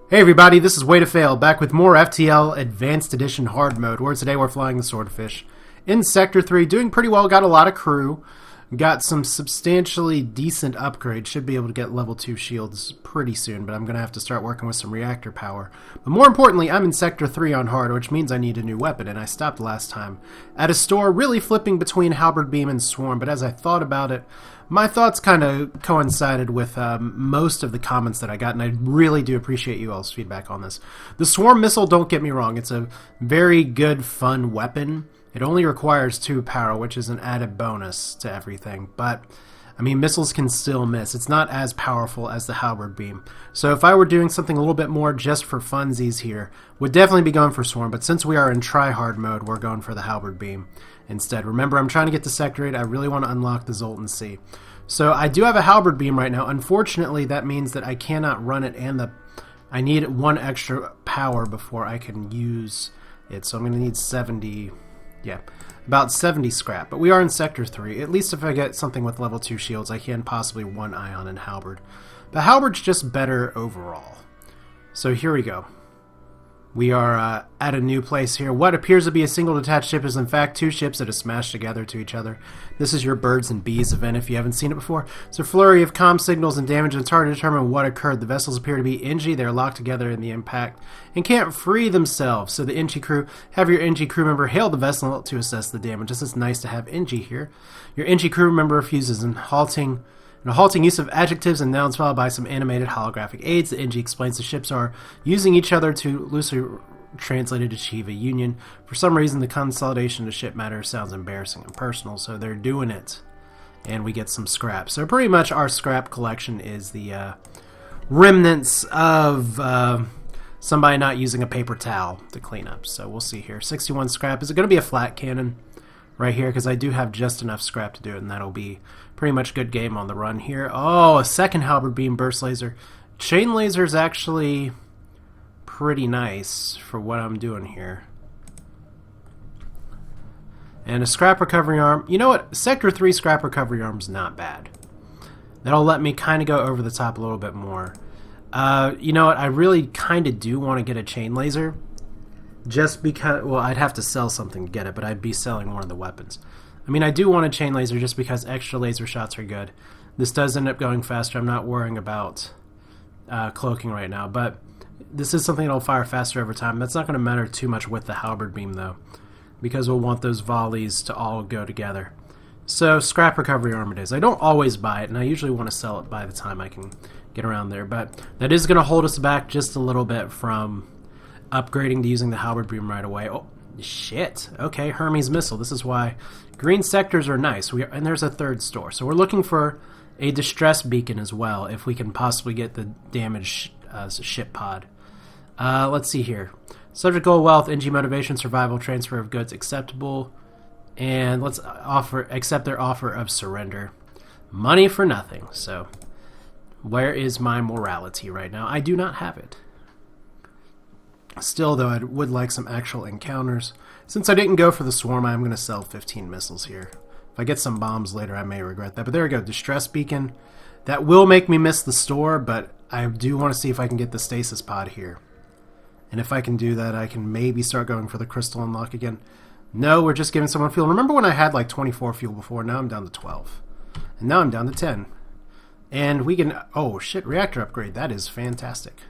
Hey everybody, this is Way to Fail, back with more FTL Advanced Edition Hard Mode, where today we're flying the Swordfish. In Sector 3, doing pretty well, got a lot of crew, got some substantially decent upgrades, should be able to get level 2 shields pretty soon, but I'm going to have to start working with some reactor power. But more importantly, I'm in Sector 3 on hard, which means I need a new weapon, and I stopped last time at a store, really flipping between Halberd Beam and Swarm, but as I thought about it, my thoughts kind of coincided with most of the comments that I got, and I really do appreciate you all's feedback on this. The Swarm Missile, don't get me wrong, it's a very good, fun weapon. It only requires 2 power, which is an added bonus to everything, but, I mean, missiles can still miss. It's not as powerful as the Halberd Beam. So if I were doing something a little bit more just for funsies here, would definitely be going for Swarm, but since we are in try-hard mode, we're going for the Halberd Beam instead. Remember, I'm trying to get to Sector 8. I really want to unlock the Zoltan Sea. So I do have a Halberd Beam right now. Unfortunately, that means that I cannot run it, and I need 1 extra power before I can use it. So I'm going to need 70... Yeah, about 70 scrap. But we are in Sector 3. At least if I get something with level 2 shields, I can possibly 1 ion and Halberd. But Halberd's just better overall. So here we go. We are at a new place here. What appears to be a single detached ship is in fact 2 ships that are smashed together to each other. This is your birds and bees event if you haven't seen it before. It's a flurry of comm signals and damage, and it's hard to determine what occurred. The vessels appear to be NG. They're locked together in the impact and can't free themselves. So the NG crew, have your NG crew member hail the vessel to assess the damage. This is nice to have NG here. Your NG crew member refuses and a halting use of adjectives and nouns followed by some animated holographic aids. The NG explains the ships are using each other to, loosely translated, achieve a union. For some reason, the consolidation of ship matter sounds embarrassing and personal, so they're doing it. And we get some scrap. So pretty much our scrap collection is the remnants of somebody not using a paper towel to clean up. So we'll see here. 61 scrap. Is it going to be a flat cannon right here? Because I do have just enough scrap to do it, and that'll be pretty much good game on the run here. Oh, a second Halberd Beam burst laser. Chain laser is actually pretty nice for what I'm doing here. And a scrap recovery arm. You know what? Sector 3 scrap recovery arm's not bad. That'll let me kind of go over the top a little bit more. You know what? I really kind of do want to get a chain laser. Just because, well, I'd have to sell something to get it, but I'd be selling one of the weapons. I mean, I do want a chain laser just because extra laser shots are good. This does end up going faster. I'm not worrying about cloaking right now, but this is something that'll fire faster over time. That's not going to matter too much with the Halberd Beam, though, because we'll want those volleys to all go together. So, scrap recovery arm it is. I don't always buy it, and I usually want to sell it by the time I can get around there, but that is going to hold us back just a little bit from upgrading to using the Halberd Beam right away. Oh, shit. Okay, Hermes Missile. This is why green sectors are nice. And there's a third store. So we're looking for a distress beacon as well, if we can possibly get the damaged ship pod. Let's see here. Subject goal, wealth, NG motivation, survival, transfer of goods acceptable. And let's accept their offer of surrender. Money for nothing. So where is my morality right now? I do not have it. Still, though, I would like some actual encounters. Since I didn't go for the Swarm, I'm going to sell 15 missiles here. If I get some bombs later, I may regret that. But there we go, Distress Beacon. That will make me miss the store, but I do want to see if I can get the Stasis Pod here. And if I can do that, I can maybe start going for the Crystal Unlock again. No, we're just giving someone fuel. Remember when I had like 24 fuel before? Now I'm down to 12. And now I'm down to 10. And we can... Oh, shit, reactor upgrade. That is fantastic.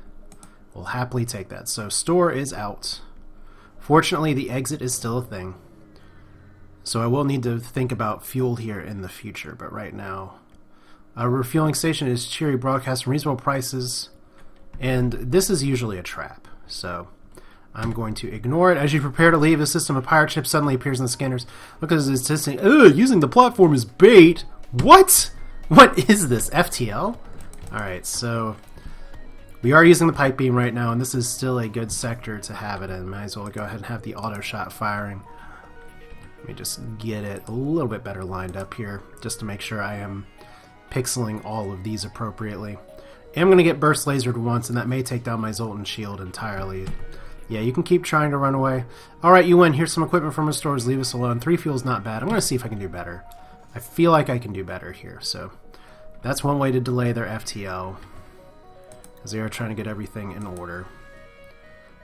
We'll happily take that. So store is out. Fortunately, the exit is still a thing. So I will need to think about fuel here in the future. But right now, our refueling station is cheery broadcast, reasonable prices. And this is usually a trap. So I'm going to ignore it. As you prepare to leave, a system of pirate ships suddenly appears in the scanners. Look at this saying, using the platform as bait. What? What is this? FTL? Alright, so we are using the pipe beam right now, and this is still a good sector to have it in. Might as well go ahead and have the auto shot firing. Let me just get it a little bit better lined up here, just to make sure I am pixeling all of these appropriately. I'm going to get burst lasered once, and that may take down my Zoltan Shield entirely. Yeah, you can keep trying to run away. Alright, you win. Here's some equipment from our stores. Leave us alone. 3 fuel's not bad. I'm going to see if I can do better. I feel like I can do better here, so that's one way to delay their FTL. because they are trying to get everything in order.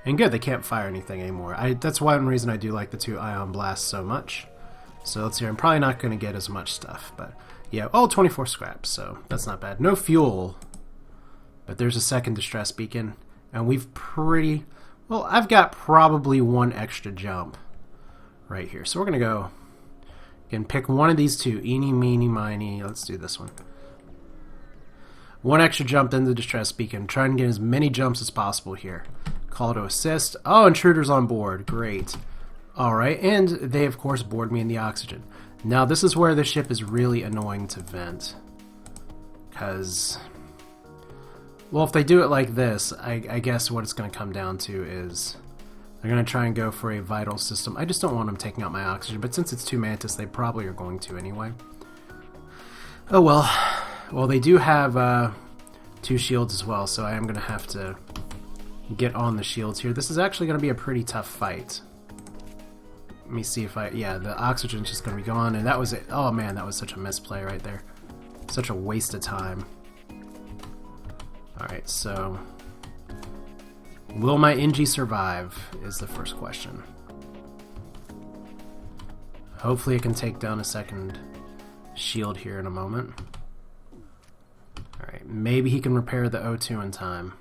And good, they can't fire anything anymore. That's one reason I do like the 2 ion blasts so much. So let's see, I'm probably not going to get as much stuff, but yeah, 24 scraps, so that's not bad. No fuel, but there's a second distress beacon, and we've pretty... Well, I've got probably 1 extra jump right here. So we're going to go and pick one of these 2. Eeny, meeny, miny. Let's do this one. 1 extra jump in the distress beacon. Try and get as many jumps as possible here. Call to assist. Oh, intruders on board. Great. Alright, and they of course board me in the oxygen. Now this is where the ship is really annoying to vent. Because... Well, if they do it like this, I guess what it's going to come down to is they're going to try and go for a vital system. I just don't want them taking out my oxygen, but since it's 2 Mantis, they probably are going to anyway. Oh well. Well, they do have 2 shields as well, so I am going to have to get on the shields here. This is actually going to be a pretty tough fight. Let me see if yeah, the oxygen's just going to be gone, and that was it. Oh man, that was such a misplay right there. Such a waste of time. Alright, so... Will my NG survive, is the first question. Hopefully I can take down a second shield here in a moment. Alright, maybe he can repair the O2 in time.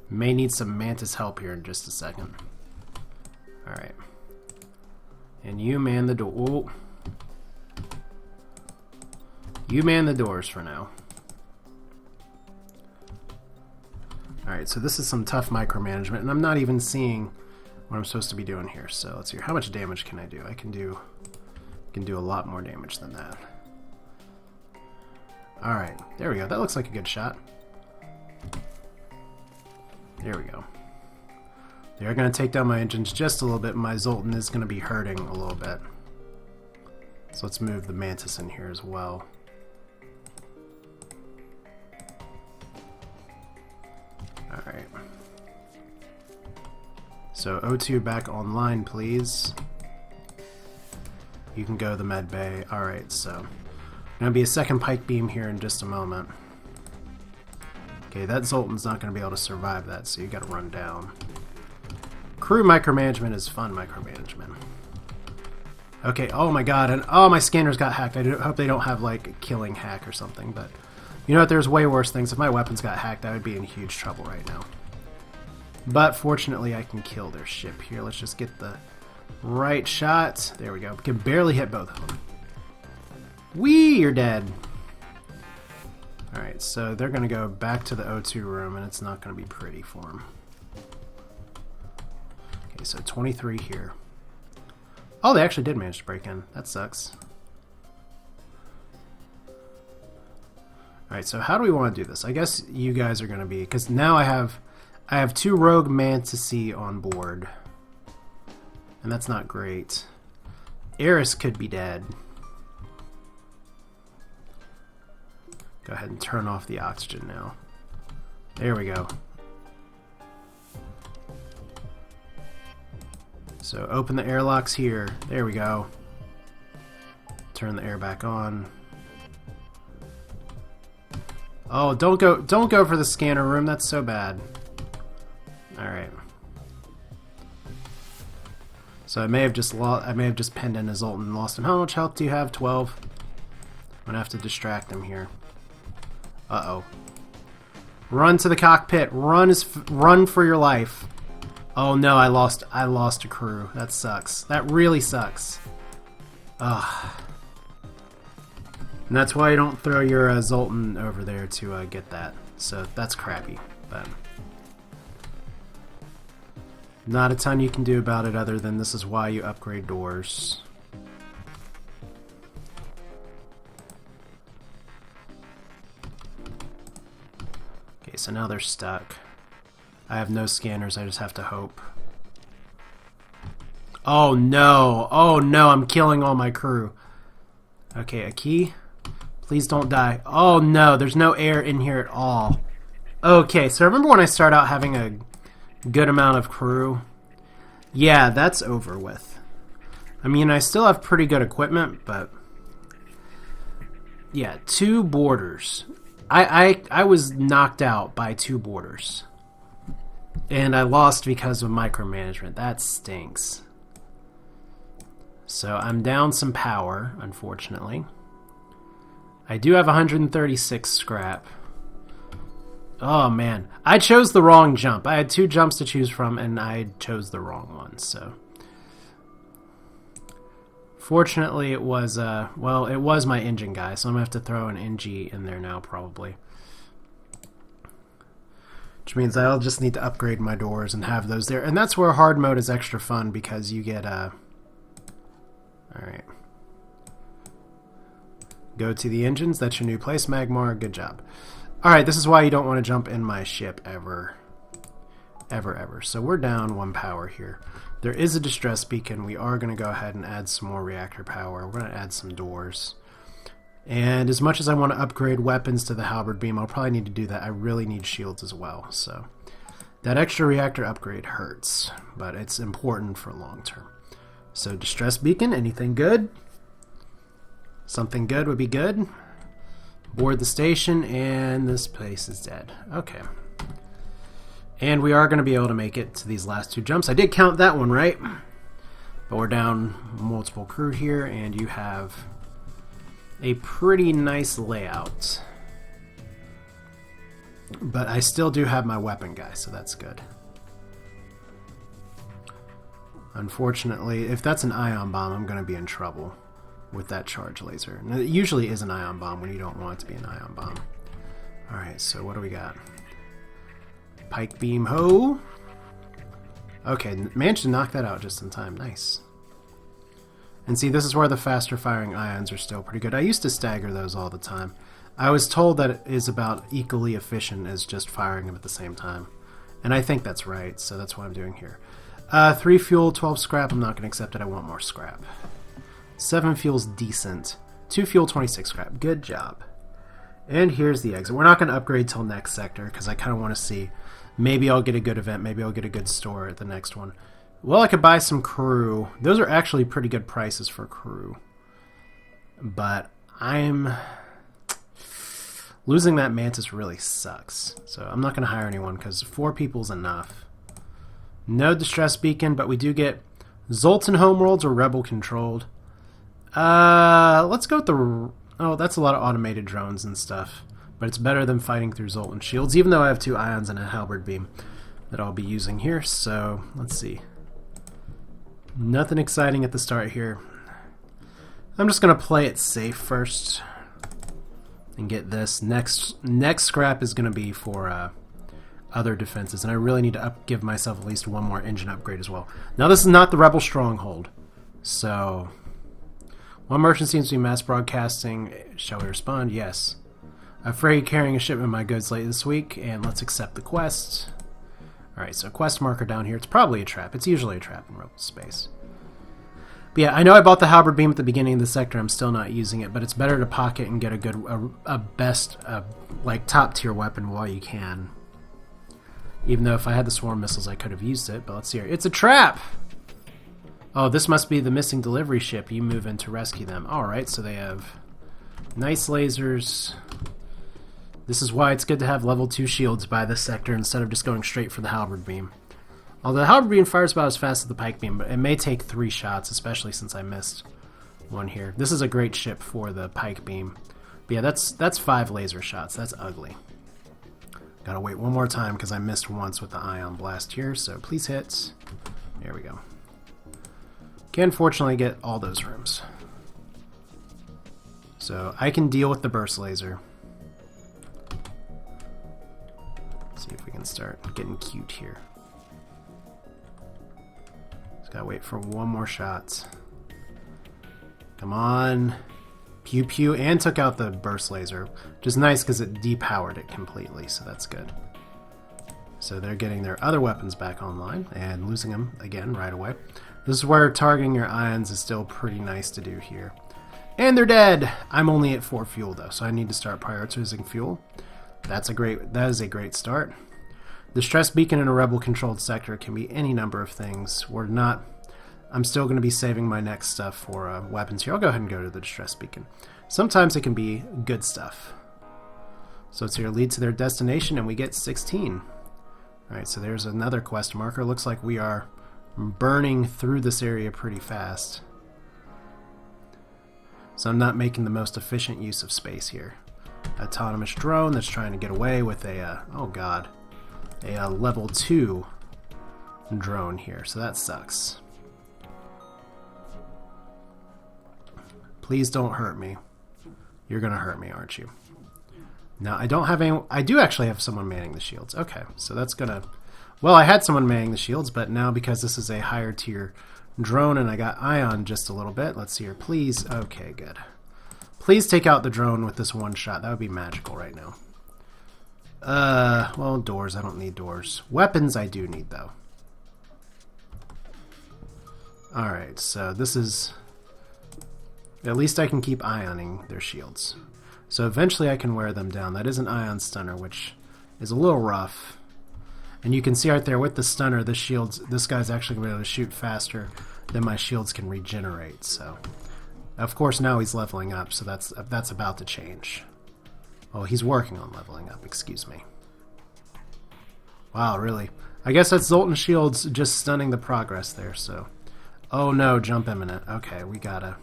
May need some Mantis help here in just a second. Alright. And you man the door. Ooh. You man the doors for now. Alright, so this is some tough micromanagement, and I'm not even seeing what I'm supposed to be doing here. So let's see, how much damage can I do? I can do a lot more damage than that. Alright, there we go. That looks like a good shot. There we go. They're going to take down my engines just a little bit. My Zoltan is going to be hurting a little bit. So let's move the Mantis in here as well. Alright. So O2 back online, please. You can go to the med bay. Alright, so going to be a second pike beam here in just a moment. Okay, that Zoltan's not going to be able to survive that, so you got to run down. Crew micromanagement is fun micromanagement. Okay, oh my god, and oh, my scanners got hacked. I hope they don't have like a killing hack or something, but you know what, there's way worse things. If my weapons got hacked, I would be in huge trouble right now. But fortunately, I can kill their ship here. Let's just get the right shot. There we go. We can barely hit both of them. Whee! You're dead. Alright, so they're going to go back to the O2 room, and it's not going to be pretty for them. Okay, so 23 here. Oh, they actually did manage to break in. That sucks. Alright, so how do we want to do this? I guess you guys are going to be... Because now I have 2 rogue Mantis on board. And that's not great. Eris could be dead. Go ahead and turn off the oxygen now. There we go. So open the airlocks here. There we go. Turn the air back on. Oh, don't go for the scanner room. That's so bad. All right. So I may have just pinned in a Zoltan and lost him. How much health do you have? 12. I'm gonna have to distract him here. Uh-oh. Run to the cockpit. Run for your life. Oh no, I lost a crew. That sucks. That really sucks. Ugh. And that's why you don't throw your Zoltan over there to get that. So that's crappy. But not a ton you can do about it other than this is why you upgrade doors. Okay, so now they're stuck. I have no scanners, I just have to hope. Oh no! Oh no, I'm killing all my crew. Okay, a key. Please don't die. Oh no, there's no air in here at all. Okay, so remember when I start out having a good amount of crew? Yeah, that's over with. I mean, I still have pretty good equipment, but... Yeah, 2 boarders. I was knocked out by 2 boarders. And I lost because of micromanagement. That stinks. So I'm down some power, unfortunately. I do have 136 scrap. Oh man, I chose the wrong jump. I had 2 jumps to choose from and I chose the wrong one, so. Fortunately it was, well, it was my engine guy, so I'm gonna have to throw an NG in there now probably. Which means I'll just need to upgrade my doors and have those there. And that's where hard mode is extra fun because you get, alright. Go to the engines, that's your new place, Magmar, good job. Alright, this is why you don't want to jump in my ship ever. Ever. So we're down 1 power here. There is a distress beacon. We are going to go ahead and add some more reactor power. We're going to add some doors. And as much as I want to upgrade weapons to the halberd beam, I'll probably need to do that. I really need shields as well. So that extra reactor upgrade hurts, but it's important for long term. So distress beacon, anything good? Something good would be good. Board the station, and this place is dead. Okay. And we are going to be able to make it to these last 2 jumps. I did count that one right. But we're down multiple crew here, and you have a pretty nice layout. But I still do have my weapon guy, so that's good. Unfortunately, if that's an ion bomb, I'm going to be in trouble with that charge laser. Now, it usually is an ion bomb when you don't want it to be an ion bomb. Alright, so what do we got? Pike beam ho! Okay, managed to knock that out just in time. Nice. And see, this is where the faster firing ions are still pretty good. I used to stagger those all the time. I was told that it is about equally efficient as just firing them at the same time. And I think that's right, so that's what I'm doing here. 3 fuel, 12 scrap. I'm not going to accept it. I want more scrap. 7 fuel's decent. 2 fuel, 26 scrap. Good job. And here's the exit. We're not going to upgrade till next sector because I kind of want to see. Maybe I'll get a good event. Maybe I'll get a good store at the next one. Well, I could buy some crew. Those are actually pretty good prices for crew. But I'm... losing that Mantis really sucks. So I'm not going to hire anyone because 4 people's enough. No distress beacon, but we do get Zoltan homeworlds or rebel controlled. Let's go with the... oh, that's a lot of automated drones and stuff. But it's better than fighting through Zoltan Shields, even though I have 2 ions and a halberd beam that I'll be using here. So, let's see. Nothing exciting at the start here. I'm just going to play it safe first and get this. Next scrap is going to be for other defenses, and I really need to give myself at least 1 more engine upgrade as well. Now, this is not the Rebel Stronghold, so... one merchant seems to be mass broadcasting. Shall we respond? Yes. Afraid carrying a shipment of my goods late this week, and let's accept the quest. Alright, so quest marker down here. It's probably a trap. It's usually a trap in Rebel space. But yeah, I know I bought the halberd beam at the beginning of the sector. I'm still not using it, but it's better to pocket and get a good, best, like top tier weapon while you can. Even though if I had the swarm missiles, I could have used it. But let's see here. It's a trap! Oh, this must be the missing delivery ship. You move in to rescue them. Alright, so they have nice lasers. This is why it's good to have level 2 shields by this sector instead of just going straight for the halberd beam. Although the halberd beam fires about as fast as the pike beam, but it may take 3 shots, especially since I missed one here. This is a great ship for the pike beam. But yeah, that's 5 laser shots. That's ugly. Gotta wait one more time because I missed once with the ion blast here, so please hit. There we go. Can fortunately get all those rooms. So I can deal with the burst laser. Let's see if we can start getting cute here. Just gotta wait for 1 more shot. Come on. Pew pew, and took out the burst laser, which is nice because it depowered it completely, so that's good. So they're getting their other weapons back online and losing them again right away. This is where targeting your ions is still pretty nice to do here. And they're dead! I'm only at 4 fuel though, so I need to start prioritizing fuel. That is a great start. The stress beacon in a rebel controlled sector can be any number of things. I'm still going to be saving my next stuff for weapons here. I'll go ahead and go to the distress beacon. Sometimes it can be good stuff. So it's here, lead to their destination, and we get 16. Alright, so there's another quest marker. Looks like we are burning through this area pretty fast. So I'm not making the most efficient use of space here. Autonomous drone that's trying to get away with a, oh god, a level 2 drone here, so that sucks. Please don't hurt me. You're gonna hurt me, aren't you? Now, I don't have any... I do actually have someone manning the shields. Okay, so that's gonna... Well, I had someone manning the shields, but now because this is a higher tier drone and I got ion just a little bit, let's see here. Please... Okay, good. Please take out the drone with this one shot. That would be magical right now. Well, doors. I don't need doors. Weapons I do need, though. Alright, so this is... At least I can keep ioning their shields. So eventually I can wear them down. That is an ion stunner, which is a little rough. And you can see right there with the stunner, this guy's actually going to be able to shoot faster than my shields can regenerate. So, of course, now he's leveling up, so that's about to change. Oh, he's working on leveling up, excuse me. Wow, really? I guess that's Zoltan Shields just stunning the progress there, so... Oh no, jump imminent. Okay, we gotta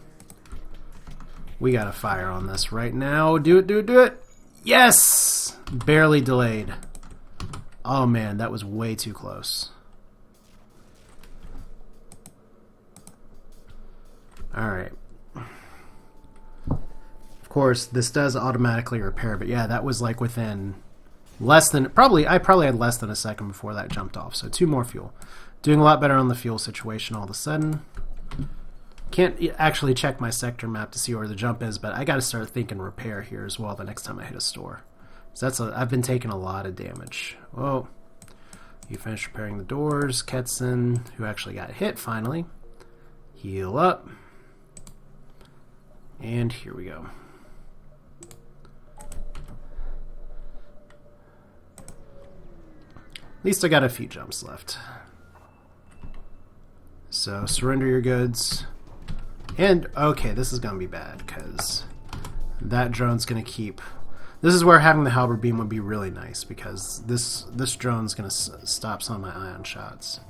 fire on this right now. Do it, do it, do it! Yes! Barely delayed. Oh man, that was way too close. Alright. Of course, this does automatically repair, but yeah, that was like within less than... I probably had less than a second before that jumped off, so 2 more fuel. Doing a lot better on the fuel situation all of a sudden. Can't actually check my sector map to see where the jump is, but I gotta start thinking repair here as well the next time I hit a store. So I've been taking a lot of damage. Whoa. You finished repairing the doors. Ketson, who actually got hit finally. Heal up. And here we go. At least I got a few jumps left. So surrender your goods. And, okay, this is going to be bad, because that drone's going to keep... This is where having the halberd beam would be really nice, because this drone's going to stop some of my ion shots.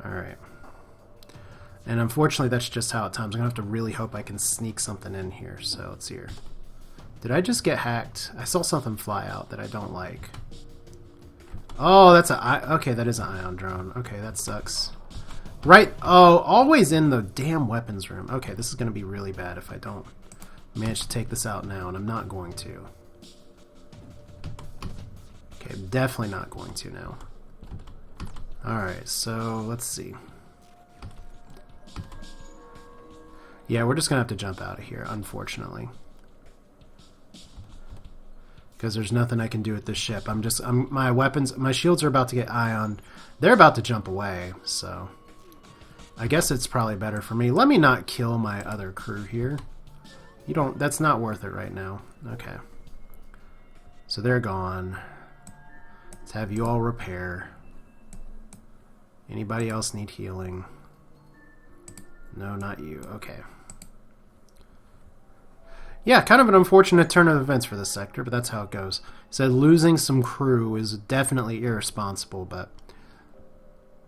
Alright. And unfortunately, that's just how at times. I'm going to have to really hope I can sneak something in here. So, let's see here. Did I just get hacked? I saw something fly out that I don't like. Oh, that's a... Okay, that is an ion drone. Okay, that sucks. Right, oh, always in the damn weapons room. Okay, this is going to be really bad if I don't manage to take this out now, and I'm not going to. Okay, I'm definitely not going to now. Alright, so let's see. Yeah, we're just going to have to jump out of here, unfortunately. Because there's nothing I can do with this ship. My weapons, my shields are about to get ioned. They're about to jump away, so... I guess it's probably better for me. Let me not kill my other crew here. That's not worth it right now. Okay. So they're gone. Let's have you all repair. Anybody else need healing? No, not you. Okay. Yeah, kind of an unfortunate turn of events for this sector, but that's how it goes. So losing some crew is definitely irresponsible, but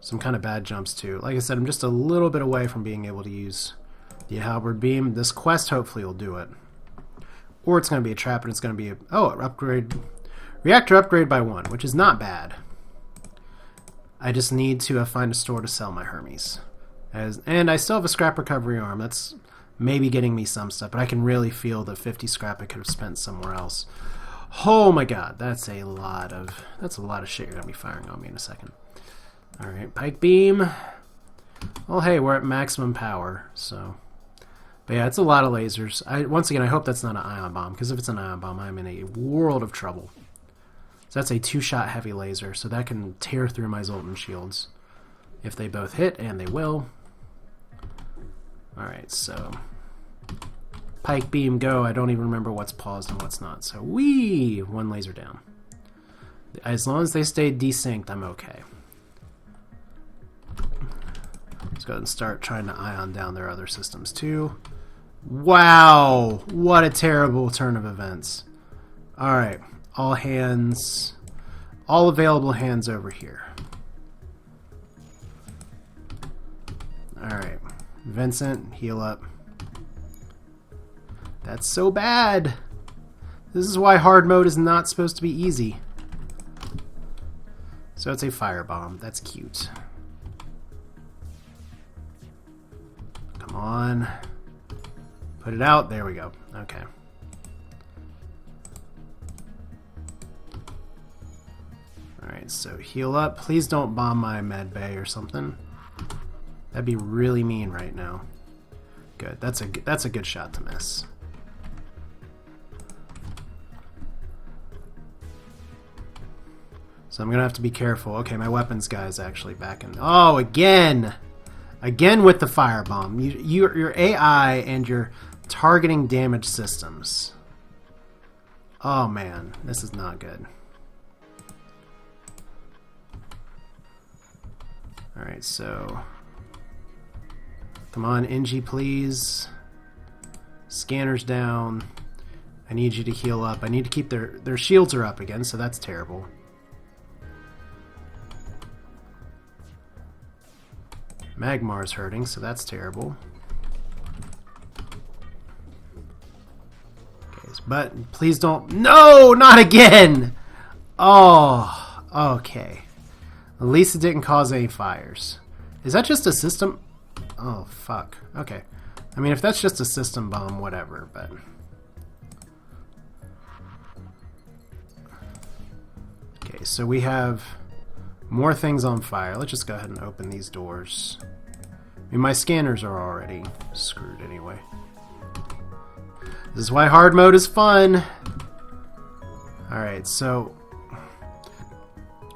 some kind of bad jumps too. Like I said, I'm just a little bit away from being able to use the halberd beam. This quest hopefully will do it. Or it's going to be a trap and it's going to be upgrade. Reactor upgrade by 1, which is not bad. I just need to find a store to sell my Hermes. And I still have a scrap recovery arm. That's maybe getting me some stuff, but I can really feel the 50 scrap I could have spent somewhere else. Oh my god, that's a lot of shit you're going to be firing on me in a second. Alright, pike beam. Well, hey, we're at maximum power, so... But yeah, it's a lot of lasers. Once again, I hope that's not an ion bomb, because if it's an ion bomb, I'm in a world of trouble. So that's a 2-shot heavy laser, so that can tear through my Zoltan Shields. If they both hit, and they will. Alright, so... Pike beam, go. I don't even remember what's paused and what's not. So, whee! 1 laser down. As long as they stay desynced, I'm okay. Let's go ahead and start trying to ion down their other systems too. Wow! What a terrible turn of events. Alright. All hands. All available hands over here. Alright. Vincent, heal up. That's so bad! This is why hard mode is not supposed to be easy. So it's a firebomb. That's cute. Come on. Put it out. There we go. Okay. Alright, so heal up. Please don't bomb my med bay or something. That'd be really mean right now. Good. That's a good shot to miss. So I'm gonna have to be careful. Okay, my weapons guy is actually back in. Oh, again! Again with the firebomb. Your AI and your targeting damage systems. Oh man, this is not good. Alright, so... Come on, NG, please. Scanner's down. I need you to heal up. I need to keep their shields are up again, so that's terrible. Magmar's hurting, so that's terrible. Okay, but please don't... No! Not again! Oh, okay. At least it didn't cause any fires. Is that just a system... Oh, fuck. Okay. I mean, if that's just a system bomb, whatever, but... Okay, so we have more things on fire. Let's just go ahead and open these doors. I mean, my scanners are already screwed anyway. This is why hard mode is fun! Alright, so...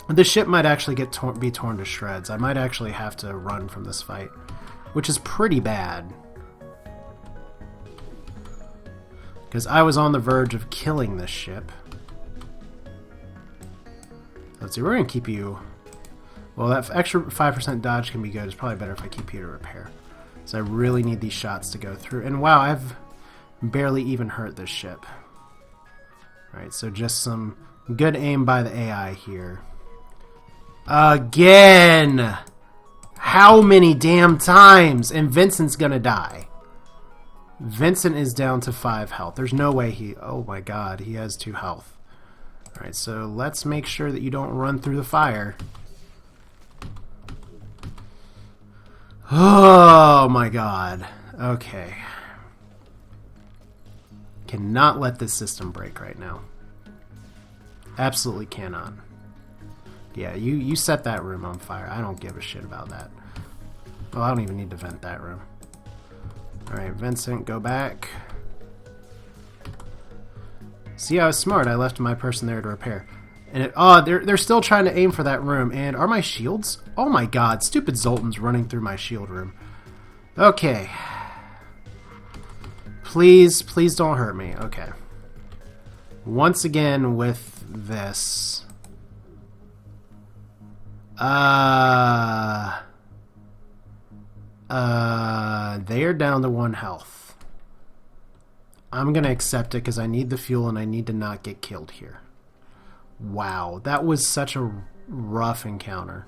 The ship might actually be torn to shreds. I might actually have to run from this fight, which is pretty bad. Because I was on the verge of killing this ship. Let's see, we're going to keep you... Well, that extra 5% dodge can be good. It's probably better if I keep you to repair. So I really need these shots to go through. And wow, I've barely even hurt this ship. Alright, so just some good aim by the AI here. Again! How many damn times? And Vincent's gonna die. Vincent is down to 5 health. There's no way he... Oh my god, he has 2 health. Alright, so let's make sure that you don't run through the fire. Oh my god. Okay. Cannot let this system break right now. Absolutely cannot. Yeah, you set that room on fire. I don't give a shit about that. Well, I don't even need to vent that room. Alright, Vincent, go back. See, I was smart. I left my person there to repair. And they're still trying to aim for that room. And are my shields? Oh my god, stupid Zoltan's running through my shield room. Okay. Please, please don't hurt me. Okay. Once again with this. They are down to 1 health. I'm gonna accept it because I need the fuel and I need to not get killed here. Wow, that was such a rough encounter.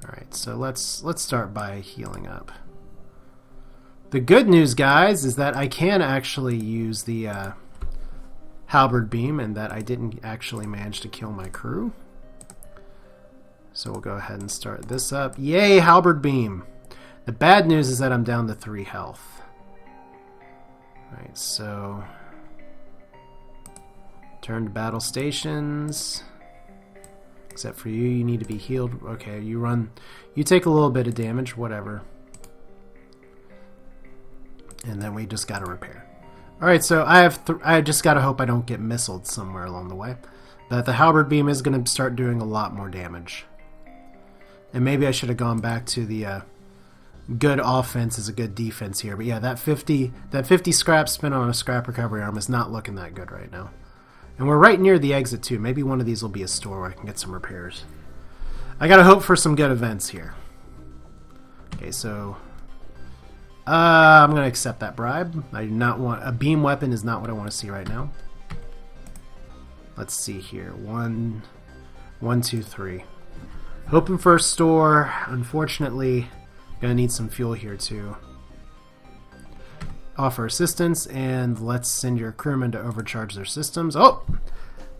Alright, so let's start by healing up. The good news, guys, is that I can actually use the halberd beam and that I didn't actually manage to kill my crew. So we'll go ahead and start this up. Yay, halberd beam! The bad news is that I'm down to 3 health. Alright, so... Turn to battle stations. Except for you, you need to be healed. Okay, you run... You take a little bit of damage, whatever. And then we just gotta repair. Alright, so I just gotta hope I don't get missiled somewhere along the way. But the halberd beam is gonna start doing a lot more damage. And maybe I should have gone back to the good offense is a good defense here. But yeah, that 50 scrap spin on a scrap recovery arm is not looking that good right now. And we're right near the exit too. Maybe one of these will be a store where I can get some repairs. I gotta hope for some good events here. Okay, so I'm gonna accept that bribe. I do not want a beam weapon is not what I want to see right now. Let's see here. 1, 2, 3. Hoping for a store. Unfortunately, gonna need some fuel here too. Offer assistance, and let's send your crewmen to overcharge their systems. Oh!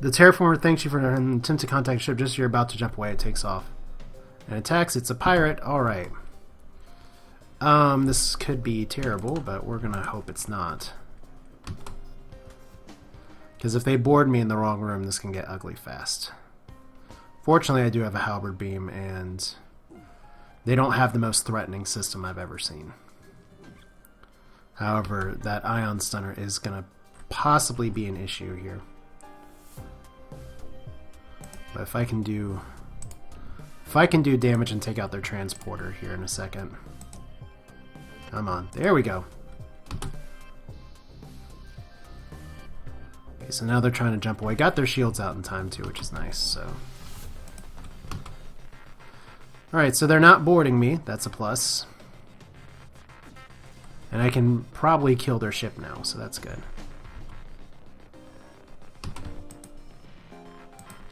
The terraformer thanks you for an attempt to contact a ship just as you're about to jump away. It takes off. And attacks. It's a pirate. Alright. This could be terrible, but we're gonna hope it's not. Because if they board me in the wrong room, this can get ugly fast. Fortunately, I do have a halberd beam, and they don't have the most threatening system I've ever seen. However, that ion stunner is going to possibly be an issue here. But if I can do damage and take out their transporter here in a second. Come on. There we go. Okay, so now they're trying to jump away. Got their shields out in time too, which is nice, so. Alright, so they're not boarding me. That's a plus. And I can probably kill their ship now, so that's good.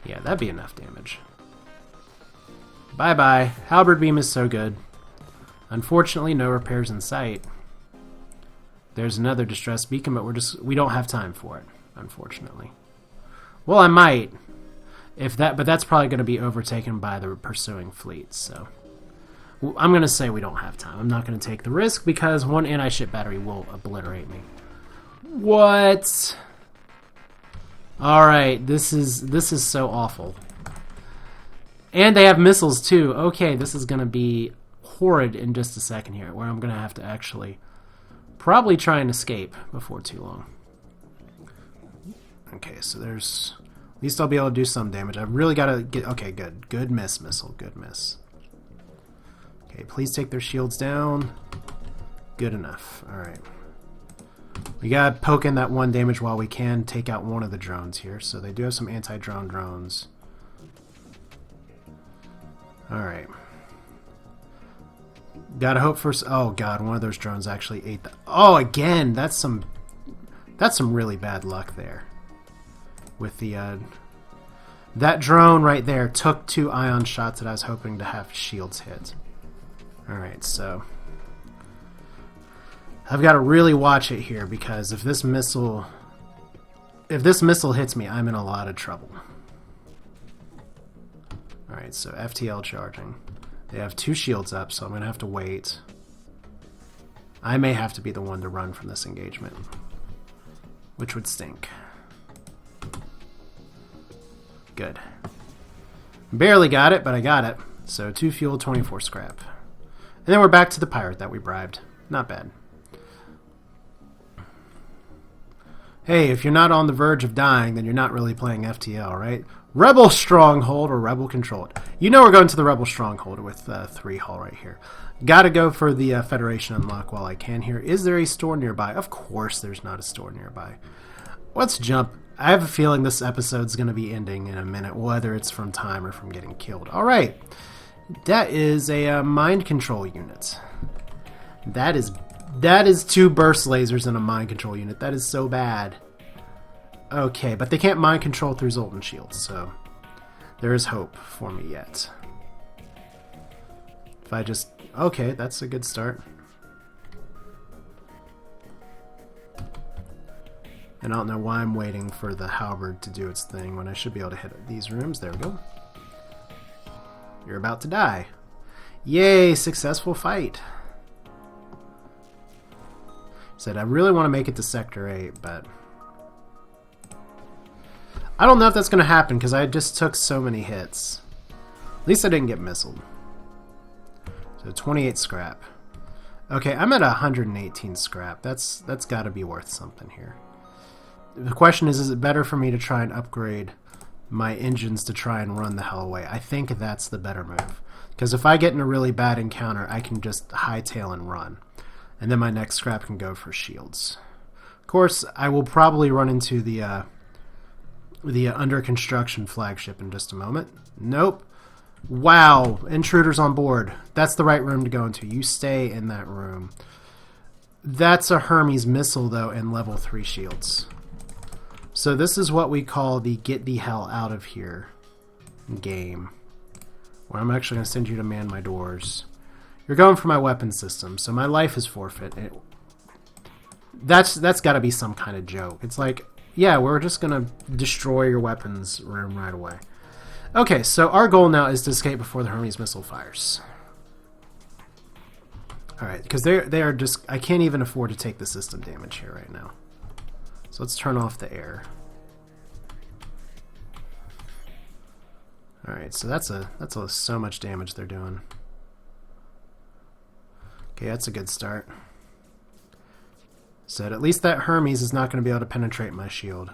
Yeah, that'd be enough damage. Bye-bye. Halberd beam is so good. Unfortunately, no repairs in sight. There's another distress beacon, but we don't have time for it, unfortunately. Well, I might. But that's probably going to be overtaken by the pursuing fleet, so I'm going to say we don't have time. I'm not going to take the risk because one anti-ship battery will obliterate me. What? All right, this is so awful. And they have missiles too. Okay, this is going to be horrid in just a second here, where I'm going to have to actually probably try and escape before too long. Okay, so there's... At least I'll be able to do some damage. I've really got to get... Okay, good. Good miss, missile. Good miss. Okay, please take their shields down. Good enough. Alright. We got to poke in that one damage while we can. Take out one of the drones here. So they do have some anti-drone drones. Alright. Gotta hope for... Oh, God. One of those drones actually ate the... Oh, again! That's some really bad luck there. With the, that drone right there took 2 ion shots that I was hoping to have shields hit. Alright, so I've got to really watch it here, because if this missile hits me, I'm in a lot of trouble. Alright, so FTL charging. They have 2 shields up, so I'm going to have to wait. I may have to be the one to run from this engagement, which would stink. Good. Barely got it, but I got it. So 2 fuel, 24 scrap. And then we're back to the pirate that we bribed. Not bad. Hey, if you're not on the verge of dying, then you're not really playing FTL, right? Rebel Stronghold or Rebel Control. You know we're going to the Rebel Stronghold with 3 hull right here. Gotta go for the Federation unlock while I can here. Is there a store nearby? Of course there's not a store nearby. Let's jump. I have a feeling this episode's going to be ending in a minute, whether it's from time or from getting killed. Alright. That is a mind control unit. That is 2 burst lasers in a mind control unit. That is so bad. Okay, but they can't mind control through Zoltan Shields, so there is hope for me yet. If I just... Okay, that's a good start. And I don't know why I'm waiting for the halberd to do its thing when I should be able to hit these rooms. There we go. You're about to die. Yay, successful fight. Said I really want to make it to Sector 8, but I don't know if that's going to happen because I just took so many hits. At least I didn't get missiled. So 28 scrap. Okay, I'm at 118 scrap. That's got to be worth something here. The question is it better for me to try and upgrade my engines to try and run the hell away? I think that's the better move. Because if I get in a really bad encounter, I can just hightail and run. And then my next scrap can go for shields. Of course, I will probably run into the under construction flagship in just a moment. Nope. Wow, intruders on board. That's the right room to go into. You stay in that room. That's a Hermes missile, though, and level 3 shields. So this is what we call the get the hell out of here game, where I'm actually going to send you to man my doors. You're going for my weapon system, so my life is forfeit. That's got to be some kind of joke. It's like, yeah, we're just going to destroy your weapons room right away. Okay, so our goal now is to escape before the Hermes missile fires. Alright, because they are just... I can't even afford to take the system damage here right now. So let's turn off the air. Alright, so that's so much damage they're doing. Okay, that's a good start. So at least that Hermes is not going to be able to penetrate my shield.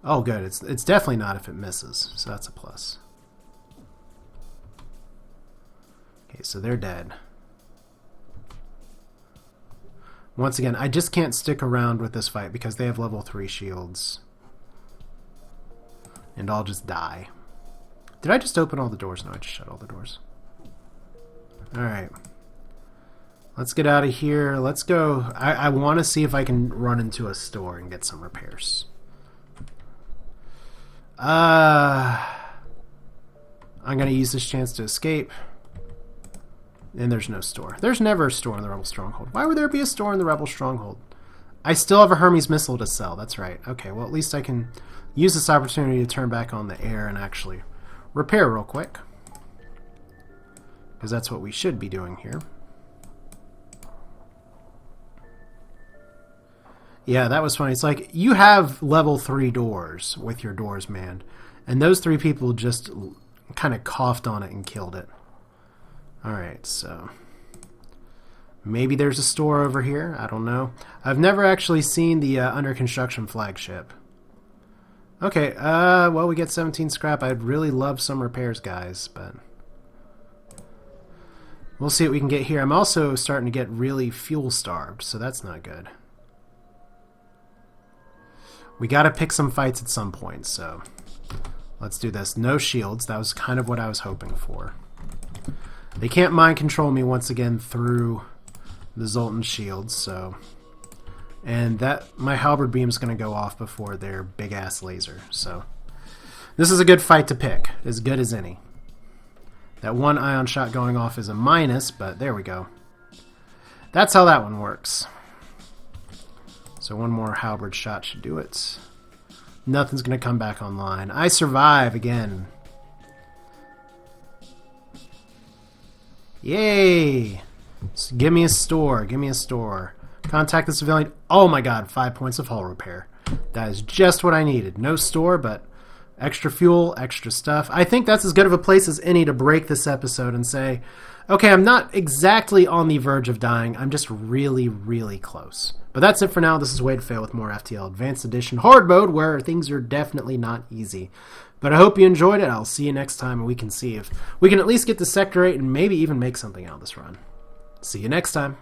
Oh, good. It's definitely not if it misses, so that's a plus. Okay, so they're dead. Once again, I just can't stick around with this fight because they have level 3 shields. And I'll just die. Did I just open all the doors? No, I just shut all the doors. Alright. Let's get out of here. Let's go. I want to see if I can run into a store and get some repairs. I'm going to use this chance to escape. And there's no store. There's never a store in the Rebel Stronghold. Why would there be a store in the Rebel Stronghold? I still have a Hermes missile to sell. That's right. Okay, well at least I can use this opportunity to turn back on the air and actually repair real quick. Because that's what we should be doing here. Yeah, that was funny. It's like, you have level 3 doors with your doors manned. And those 3 people just kind of coughed on it and killed it. Alright, so maybe there's a store over here. I don't know. I've never actually seen the under construction flagship. Okay, well, we get 17 scrap. I'd really love some repairs, guys, but we'll see what we can get here. I'm also starting to get really fuel starved, so that's not good. We gotta pick some fights at some point, so let's do this. No shields. That was kind of what I was hoping for. They can't mind control me once again through the Zoltan Shields, so... And that my halberd beam is going to go off before their big-ass laser, so... This is a good fight to pick. As good as any. That one ion shot going off is a minus, but there we go. That's how that one works. So one more halberd shot should do it. Nothing's going to come back online. I survive again. Yay! So give me a store. Give me a store. Contact the civilian. Oh my god, 5 points of hull repair. That is just what I needed. No store, but extra fuel, extra stuff. I think that's as good of a place as any to break this episode and say, okay, I'm not exactly on the verge of dying. I'm just really, really close. But that's it for now. This is Wade Fail with more FTL Advanced Edition Hard Mode, where things are definitely not easy. But I hope you enjoyed it. I'll see you next time, and we can see if we can at least get to Sector 8 and maybe even make something out of this run. See you next time.